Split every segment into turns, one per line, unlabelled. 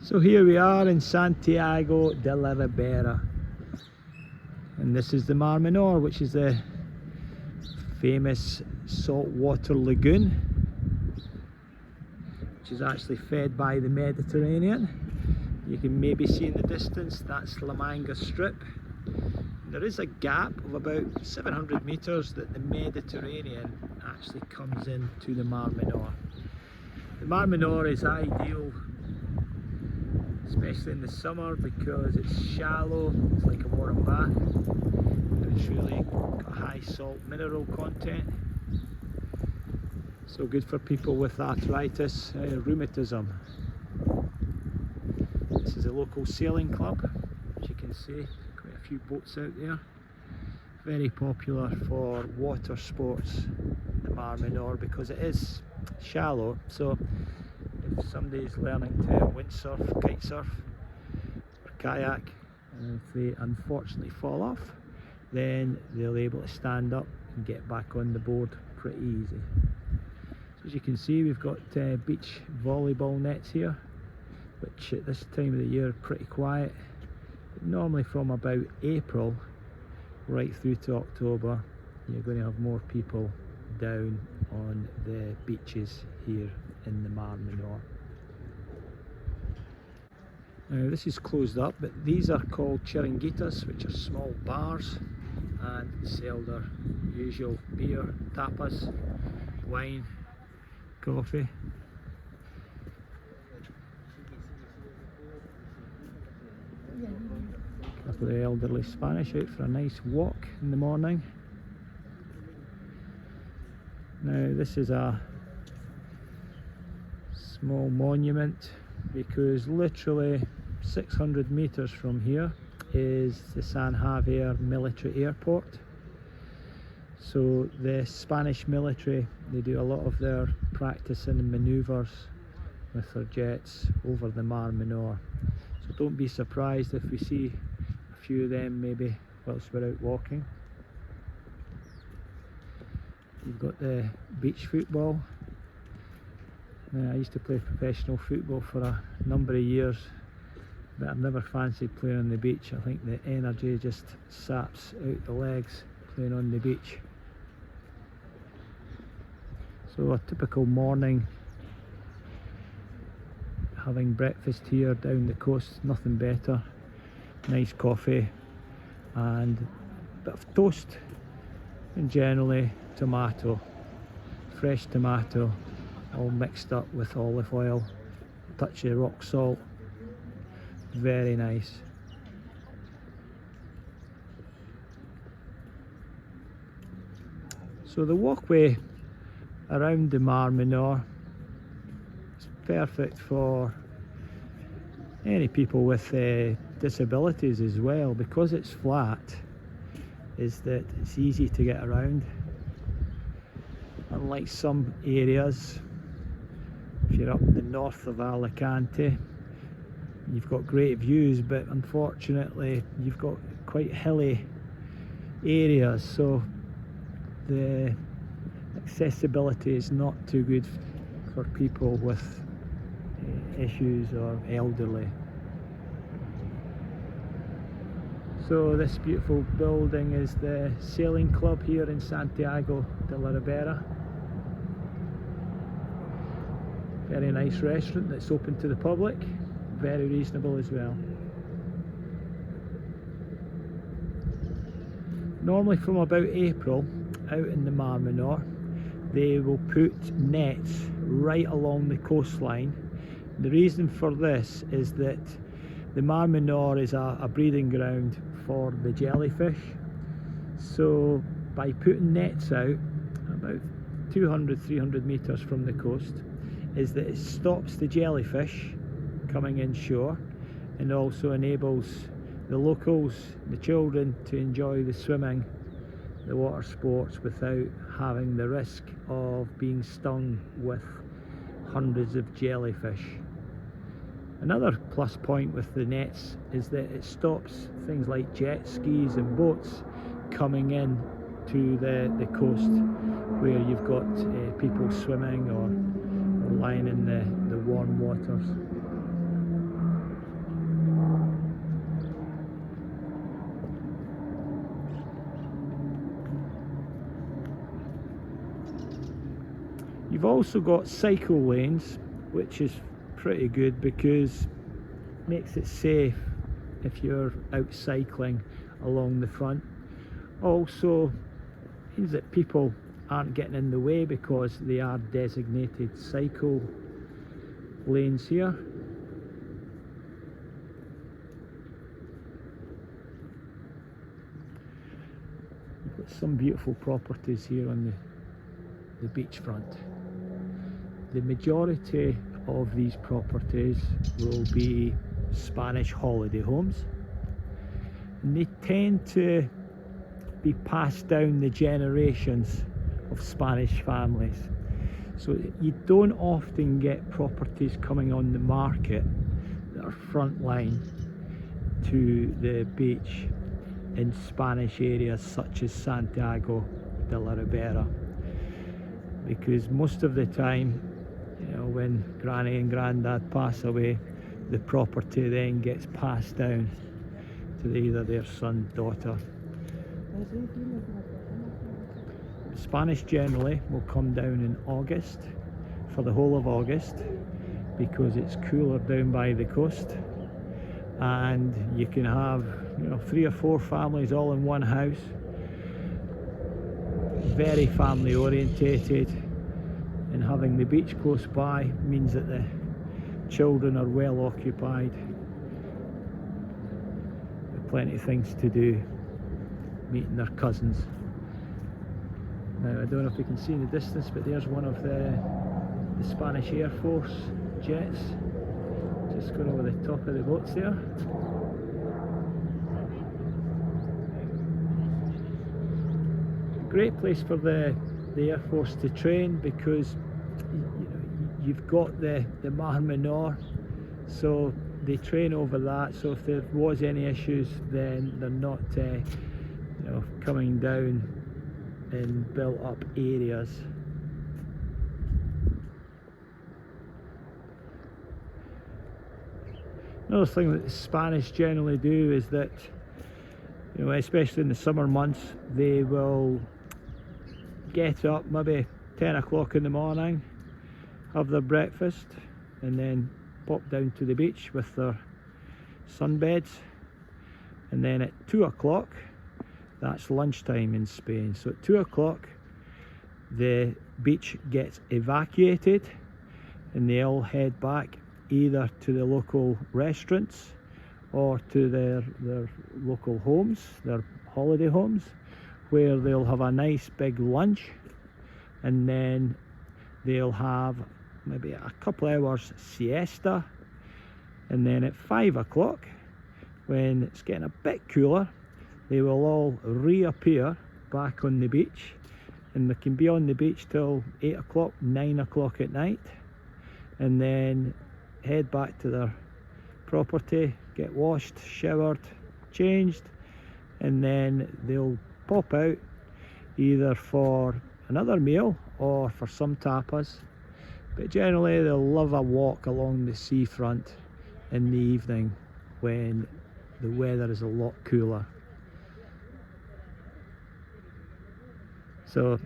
So here we are in Santiago de la Ribera, and this is the Mar Menor, which is the famous saltwater lagoon, which is actually fed by the Mediterranean. You can maybe see in the distance, that's La Manga Strip. There is a gap of about 700 meters that the Mediterranean actually comes into the Mar Menor. The Mar Menor is ideal, especially in the summer, because it's shallow, it's like a warm bath, and it's really got high salt mineral content. So good for people with arthritis, rheumatism. This is a local sailing club, as you can see, quite a few boats out there. Very popular for water sports, the Mar Menor, because it is shallow. So if somebody's learning to windsurf, kitesurf or kayak, and if they unfortunately fall off, then they'll be able to stand up and get back on the board pretty easy. So as you can see, we've got beach volleyball nets here, which at this time of the year are pretty quiet. But normally from about April right through to October, you're going to have more people down on the beaches here in the Mar Menor. Now this is closed up, but these are called chiringuitas, which are small bars, and sell their usual beer, tapas, wine, coffee. A couple of the elderly Spanish out for a nice walk in the morning. Now this is a small monument, because literally 600 meters from here is the San Javier military airport. So the Spanish military, they do a lot of their practicing and manoeuvres with their jets over the Mar Menor. So don't be surprised if we see a few of them maybe whilst we're out walking. You've got the beach football. I used to play professional football for a number of years, but I've never fancied playing on the beach. I think the energy just saps out the legs playing on the beach. So a typical morning, having breakfast here down the coast, nothing better. Nice coffee and a bit of toast, and generally tomato, fresh tomato, all mixed up with olive oil, a touch of rock salt. Very nice. So the walkway around the Mar Menor is perfect for any people with disabilities as well, because it's flat, is that it's easy to get around. Unlike some areas, if you're up in the north of Alicante, you've got great views, but unfortunately you've got quite hilly areas, so the accessibility is not too good for people with issues or elderly. So this beautiful building is the sailing club here in Santiago de la Ribera. Very nice restaurant that's open to the public, very reasonable as well. Normally from about April, out in the Mar Menor, they will put nets right along the coastline. The reason for this is that the Mar Menor is a breeding ground for the jellyfish. So by putting nets out about 200-300 meters from the coast, is that it stops the jellyfish coming inshore, and also enables the locals, the children, to enjoy the swimming, the water sports, without having the risk of being stung with hundreds of jellyfish. Another plus point with the nets is that it stops things like jet skis and boats coming in to the coast, where you've got people swimming or lying in the warm waters. You've also got cycle lanes, which is pretty good because it makes it safe if you're out cycling along the front. Also means that people aren't getting in the way because they are designated cycle lanes here. You've got some beautiful properties here on the beachfront. The majority of these properties will be Spanish holiday homes, and they tend to be passed down the generations of Spanish families. So you don't often get properties coming on the market that are frontline to the beach in Spanish areas such as Santiago de la Ribera, because most of the time, you know, when Granny and Grandad pass away, the property then gets passed down to either their son, daughter. Spanish generally will come down in August, for the whole of August, because it's cooler down by the coast, and you can have, you know, 3 or 4 families all in one house. Very family orientated, and having the beach close by means that the children are well occupied with plenty of things to do, meeting their cousins. Now I don't know if you can see in the distance, but there's one of the Spanish Air Force jets just going over the top of the boats there. Great place for the Air Force to train, because you've got the Mar Menor, so they train over that. So if there was any issues, then they're not you know, coming down in built up areas. Another thing that the Spanish generally do is that, you know, especially in the summer months, they will get up maybe 10 o'clock in the morning, have their breakfast, and then pop down to the beach with their sunbeds, and then at 2 o'clock, that's lunchtime in Spain, so at 2 o'clock the beach gets evacuated and they all head back either to the local restaurants or to their local homes, their holiday homes, where they'll have a nice big lunch, and then they'll have maybe a couple hours siesta, and then at 5 o'clock, when it's getting a bit cooler, they will all reappear back on the beach, and they can be on the beach till 8 o'clock, 9 o'clock at night, and then head back to their property, get washed, showered, changed, and then they'll pop out either for another meal or for some tapas, but generally they'll love a walk along the seafront in the evening when the weather is a lot cooler. So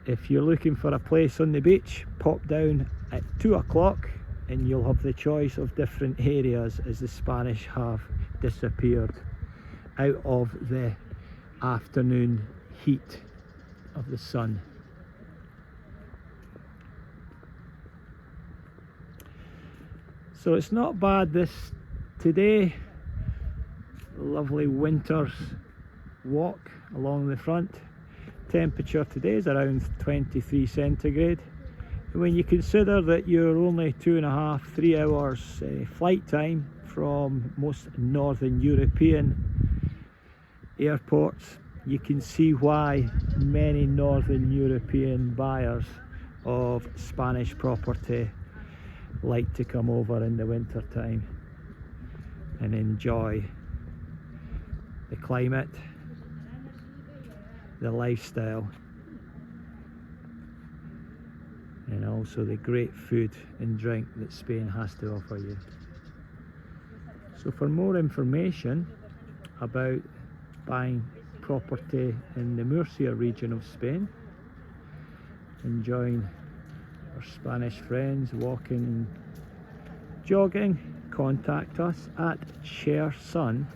if you're looking for a place on the beach, pop down at 2 o'clock and you'll have the choice of different areas, as the Spanish have disappeared out of the afternoon heat of the sun. So it's not bad this today. Lovely winter's walk along the front. Temperature today is around 23 centigrade. And when you consider that you're only 2.5–3 hours flight time from most northern European airports, you can see why many northern European buyers of Spanish property like to come over in the winter time and enjoy the climate, the lifestyle, and also the great food and drink that Spain has to offer you. So for more information about buying property in the Murcia region of Spain, enjoying our Spanish friends walking and jogging, contact us at chersun.com.